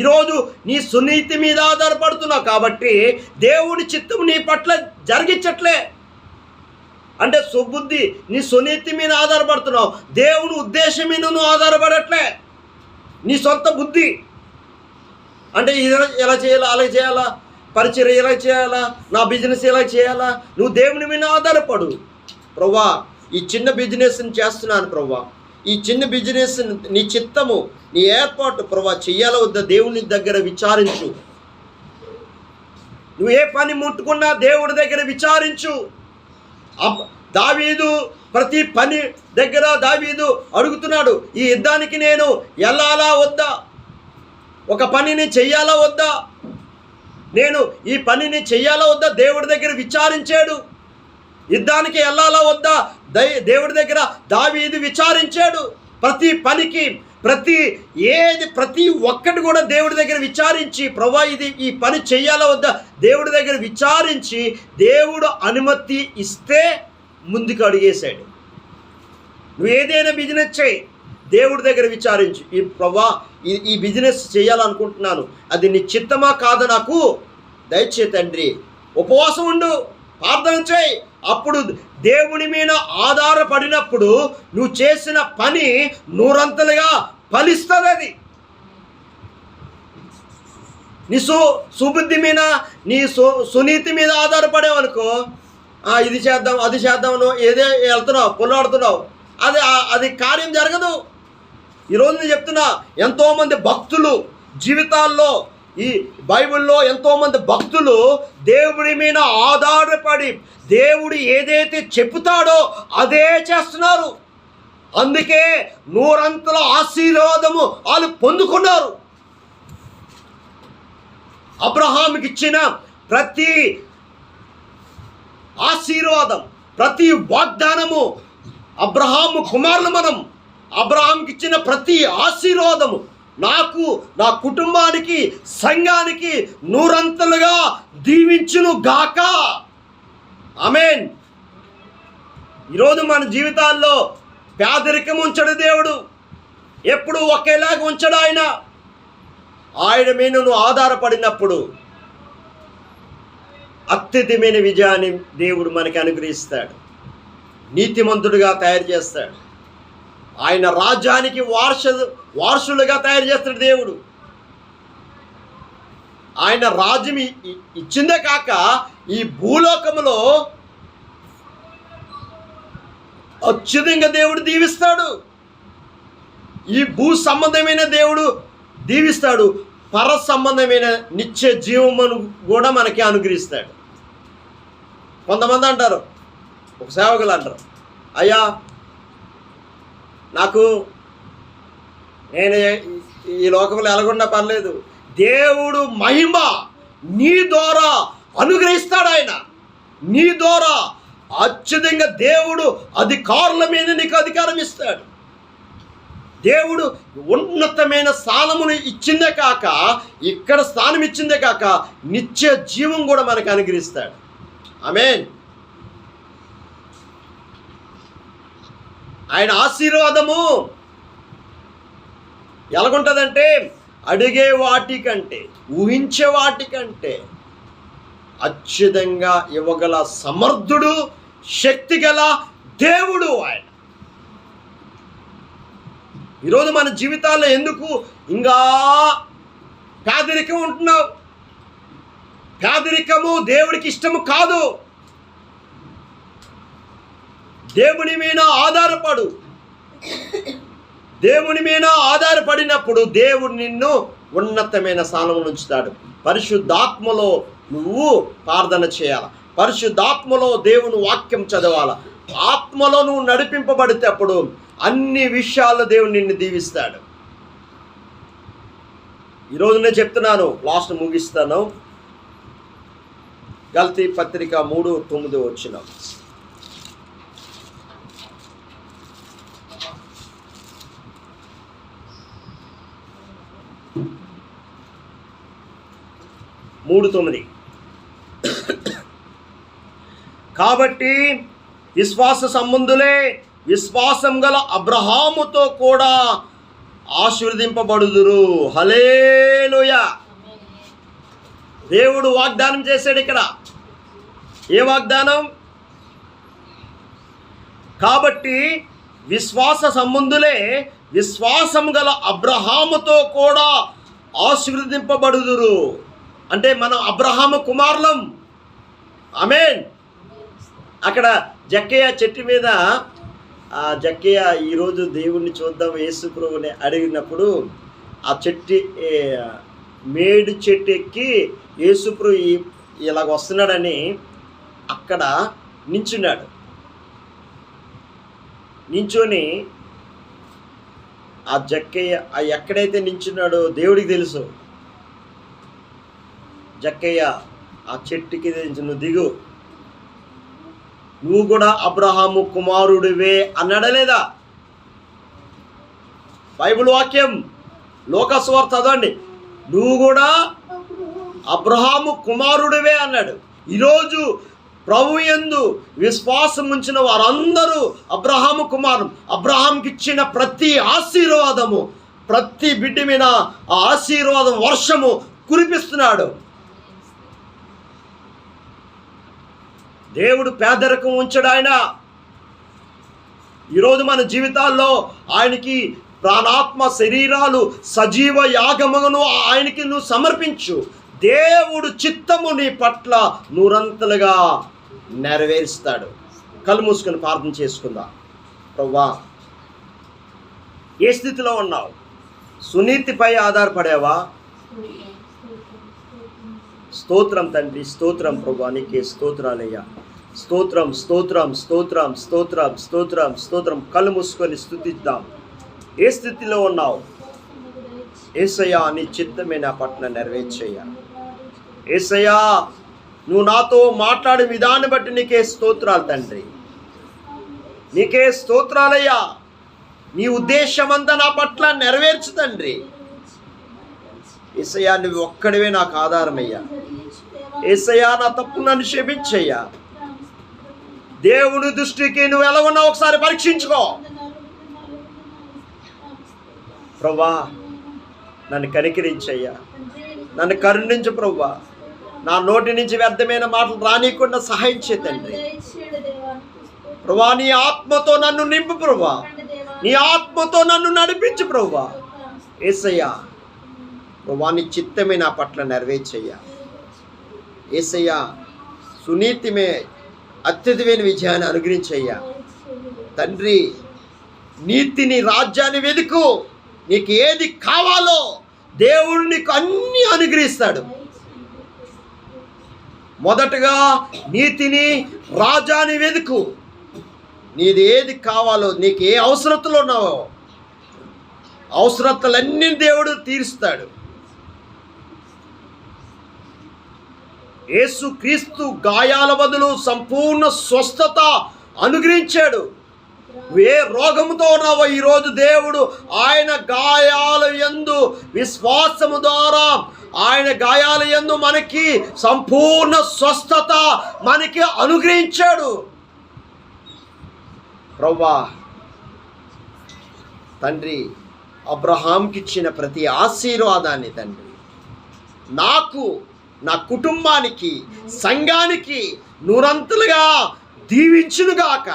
ఈరోజు నీ సునీతి మీద ఆధారపడుతున్నావు కాబట్టి దేవుని చిత్తం నీ పట్ల జరిగించట్లే. అంటే సుబుద్ధి నీ సునీతి మీద ఆధారపడుతున్నావు, దేవుని ఉద్దేశం మీద నువ్వు ఆధారపడట్లే. నీ సొంత బుద్ధి అంటే ఇది ఎలా చేయాలా, అలా చేయాలా, పరిచర్య ఎలా చేయాలా, నా బిజినెస్ ఎలా చేయాలా, నువ్వు దేవుని మీద ఆధారపడు. ప్రభువా ఈ చిన్న బిజినెస్ని చేస్తున్నాను ప్రభువా, ఈ చిన్న బిజినెస్ నీ చిత్తము నీ ఏర్పాటు ప్రభువా చెయ్యాలా వద్దా దేవుని దగ్గర విచారించు. నువ్వు ఏ పని ముట్టుకున్నా దేవుడి దగ్గర విచారించు. దావీదు ప్రతి పని దగ్గర దావీదు అడుగుతున్నాడు, ఈ యుద్ధానికి నేను వెళ్ళాలా వద్దా, ఒక పనిని చెయ్యాలా వద్దా, నేను ఈ పనిని చెయ్యాలా వద్దా దేవుడి దగ్గర విచారించాడు. యుద్ధానికి వెళ్ళాలా వద్దా దేవుడి దగ్గర దావీదు విచారించాడు. ప్రతి పనికి ప్రతి ఒక్కటి కూడా దేవుడి దగ్గర విచారించి, ప్రభా ఇది ఈ పని చెయ్యాలా వద్దా దేవుడి దగ్గర విచారించి దేవుడు అనుమతి ఇస్తే ముందుకు అడిగేశాడు. నువ్వు ఏదైనా బిజినెస్ చేయి, దేవుడి దగ్గర విచారించు. ఈ ప్రభా ఈ బిజినెస్ చేయాలనుకుంటున్నాను, అది నీ చిత్తమా కాదా నాకు దయచే తండ్రి. ఉపవాసం ఉండు, ప్రార్థన చేయి. అప్పుడు దేవుని మీద ఆధారపడినప్పుడు నువ్వు చేసిన పని నూరంతలుగా ఫలిస్తుంది. అది నీ సుబుద్ధి మీద, నీ సునీతి మీద ఆధారపడేవనుకో, ఇది చేద్దాం అది చేద్దామను ఏదే వెళ్తున్నావు, పొలాడుతున్నావు, అది కార్యం జరగదు. ఈరోజు నేను చెప్తున్నా, ఎంతోమంది భక్తులు జీవితాల్లో, ఈ బైబిల్లో ఎంతోమంది భక్తులు దేవుడి మీద ఆధారపడి దేవుడు ఏదైతే చెప్తాడో అదే చేస్తున్నారు. అందుకే నూరంతల ఆశీర్వాదము వాళ్ళు పొందుకున్నారు. అబ్రహాముకి ఇచ్చిన ప్రతి ఆశీర్వాదం, ప్రతి వాగ్దానము, అబ్రహాము కుమారులు మనం, అబ్రహాంకి ఇచ్చిన ప్రతి ఆశీర్వాదము నాకు, నా కుటుంబానికి, సంఘానికి నూరంతలుగా దీవించును గాక. ఆమేన్. ఈరోజు మన జీవితాల్లో పేదరికం ఉంచడు దేవుడు, ఎప్పుడు ఒకేలాగా ఉంచడు. ఆయన మీద నువ్వు ఆధారపడినప్పుడు అత్యధికమైన విజయాన్ని దేవుడు మనకి అనుగ్రహిస్తాడు, నీతిమంతుడిగా తయారు చేస్తాడు. ఆయన రాజ్యానికి వారసులుగా తయారు చేస్తాడు దేవుడు. ఆయన రాజ్యం ఇచ్చిందే కాక ఈ భూలోకములో అత్యధికంగా దేవుడు దీవిస్తాడు. ఈ భూ సంబంధమైన దేవుడు దీవిస్తాడు, పర సంబంధమైన నిత్య జీవమును కూడా మనకి అనుగ్రహిస్తాడు. కొంతమంది అంటారు, ఒక సేవకులు అంటారు, అయ్యా నేను ఈ లోకంలో ఎలాగుండా పర్లేదు, దేవుడు మహిమ నీ ద్వారా అనుగ్రహిస్తాడు. ఆయన నీ ద్వారా అత్యధికంగా దేవుడు అధికారుల మీద నీకు అధికారం ఇస్తాడు. దేవుడు ఉన్నతమైన స్థానమును ఇచ్చిందే కాక, ఇక్కడ స్థానం ఇచ్చిందే కాక నిత్య జీవం కూడా మనకు అనుగ్రహిస్తాడు. ఆమేన్. ఆయన ఆశీర్వాదము ఎలాగుంటుందంటే, అడిగే వాటికంటే, ఊహించే వాటికంటే అత్యధికంగా ఇవ్వగల సమర్థుడు, శక్తి గల దేవుడు ఆయన. ఈరోజు మన జీవితాల్లో ఎందుకు ఇంకా పేదరికం ఉంటున్నావు? పేదరికము దేవుడికి ఇష్టము కాదు. దేవుని మీద ఆధారపడు. దేవుని మీద ఆధారపడినప్పుడు దేవుడు నిన్ను ఉన్నతమైన స్థానంలో ఉంచుతాడు. పరిశుద్ధాత్మలో నువ్వు ప్రార్థన చేయాలి, పరిశుద్ధాత్మలో దేవుని వాక్యం చదవాలి, ఆత్మలో నువ్వు నడిపింపబడితే అప్పుడు అన్ని విషయాల్లో దేవుడు నిన్ను దీవిస్తాడు. ఈరోజు నేను చెప్తున్నాను, లాస్ట్ ముగిస్తాను. గల్తీ పత్రిక 3:9 వచ్చిన, కాబట్టి విశ్వాస సంబంధులే విశ్వాసం గల అబ్రహాముతో కూడా ఆశీర్వదింపబడుదురు. హల్లెలూయా. దేవుడు వాగ్దానం చేశాడు ఇక్కడ. ఏ వాగ్దానం? కాబట్టి విశ్వాస సంబంధులే విశ్వాసం గల అబ్రహాముతో కూడా ఆశీర్వదింపబడుదురు. అంటే మనం అబ్రహాము కుమారులం. ఆమేన్. అక్కడ జక్కయ్య చెట్టు మీద జక్కయ్య ఈరోజు దేవుణ్ణి చూద్దాం యేసు ప్రభువుని అడిగినప్పుడు ఆ మేడు చెట్టు ఎక్కి యేసు ప్రభు ఇలాగ వస్తున్నాడని అక్కడ నించున్నాడు. నించొని ఆ జక్కయ్య ఎక్కడైతే నించున్నాడో దేవుడికి తెలుసు. జక్కయ్య ఆ చెట్టుకి నువ్వు దిగు, నువ్వు కూడా అబ్రహాము కుమారుడివే అన్నాడా లేదా? బైబిల్ వాక్యం లోకస్వార్త చదవండి. నువ్వు కూడా అబ్రహాము కుమారుడివే అన్నాడు. ఈరోజు ప్రభు యందు విశ్వాసం ఉంచిన వారందరూ అబ్రహాము కుమారుడు. అబ్రహాంకి ఇచ్చిన ప్రతి ఆశీర్వాదము, ప్రతి బిడ్డ మీద ఆ ఆశీర్వాదం వర్షము కురిపిస్తున్నాడు. దేవుడు పేదరికం ఉంచడు. ఆయన ఈరోజు మన జీవితాల్లో ఆయనకి ప్రాణాత్మ శరీరాలు సజీవ యాగమును ఆయనకి నువ్వు సమర్పించు. దేవుడు చిత్తము నీ పట్ల నూరంతలుగా నెరవేరుస్తాడు. కళ్ళు మూసుకొని ప్రార్థన చేసుకుందాం. ప్రభువా, ఏ స్థితిలో ఉన్నావు? సునీతిపై ఆధారపడేవా? స్తోత్రం తండ్రి, స్తోత్రం ప్రభువా, నీకే స్తోత్రాలయ్యా. స్తోత్రం స్తోత్రం స్తోత్రం స్తోత్రం స్తోత్రం స్తోత్రం. కళ్ళు మూసుకొని స్తుతిద్దాం. ఏ స్థితిలో ఉన్నావు? యేసయ్యా, నీ చిత్తమే నా పట్ల నెరవేర్చయ్యా. యేసయ్యా, నువ్వు నాతో మాట్లాడే విధాన్ని బట్టి నీకే స్తోత్రాలు తండ్రి, నీకే స్తోత్రాలయ్యా. నీ ఉద్దేశమంతా నా పట్ల నెరవేర్చు తండ్రి. యేసయ్యా, నువ్వు ఒక్కడివే నాకు ఆధారమయ్యా. యేసయ్యా, నా తప్పు నన్ను క్షమించయ్యా. దేవుని దృష్టికి నువ్వు ఎలా ఉన్నావు ఒకసారి పరీక్షించుకో. ప్రభువా, నన్ను కనికరించయ్యా, నన్ను కరుణించు ప్రభువా. నా నోటి నుంచి వ్యర్థమైన మాటలు రానియకుండా సహాయం చేయి తండ్రి. ప్రభువా, నీ ఆత్మతో నన్ను నింపు ప్రభువా, నీ ఆత్మతో నన్ను నడిపించు ప్రభువా. యేసయ్యా, ప్రభువా, నీ చిత్తమే నా పట్ల నెరవేర్చయ్యా. యేసయ్యా, సునీతిమే అత్యధికమైన విజయాన్ని అనుగ్రహించయ్యా. తండ్రి, నీతిని రాజ్యాన్ని వెతుకు. నీకు ఏది కావాలో దేవుడు నీకు అన్నీ అనుగ్రహిస్తాడు. మొదటగా నీతిని రాజ్యాన్ని వెతుకు. నీది ఏది కావాలో, నీకు ఏ అవసరతలు ఉన్నావో అవసరతలన్నీ దేవుడు తీరుస్తాడు. యేసు క్రీస్తు గాయాల బదులు సంపూర్ణ స్వస్థత అనుగ్రహించాడు. ఏ రోగముతో ఉన్నావో ఈరోజు దేవుడు ఆయన గాయాల యందు విశ్వాసము ద్వారా, ఆయన గాయాల యందు మనకి సంపూర్ణ స్వస్థత మనకి అనుగ్రహించాడు. ప్రభువా, తండ్రి, అబ్రహాంకి ఇచ్చిన ప్రతి ఆశీర్వాదాన్ని తండ్రి నాకు, నా కుటుంబానికి, సంఘానికి నూరంతలుగా దీవించునుగాక.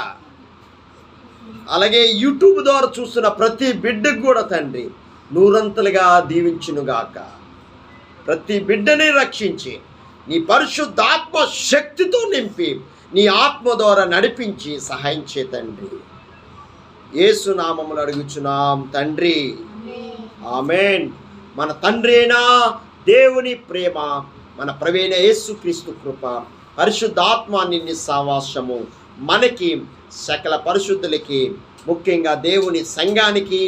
అలాగే యూట్యూబ్ ద్వారా చూస్తున్న ప్రతి బిడ్డకు కూడా తండ్రి నూరంతలుగా దీవించునుగాక. ప్రతి బిడ్డని రక్షించి నీ పరిశుద్ధాత్మ శక్తితో నింపి నీ ఆత్మ ద్వారా నడిపించి సహాయం చే తండ్రి. యేసు నామములో అడుగుచున్నాం తండ్రి, ఆమేన్. మన తండ్రి అయిన దేవుని ప్రేమ, మన ప్రభువైన యేసుక్రీస్తు కృప, పరిశుద్ధాత్మ నిన్ను సావాసము మనకి, సకల పరిశుద్ధులకి, ముఖ్యంగా దేవుని సంఘానికి,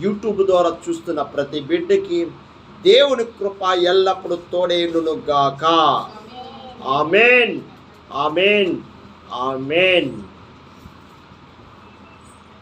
యూట్యూబ్ ద్వారా చూస్తున్న ప్రతి బిడ్డకి దేవుని కృప ఎల్లప్పుడూ తోడేయును గాక. ఆమేన్, ఆమేన్, ఆమేన్.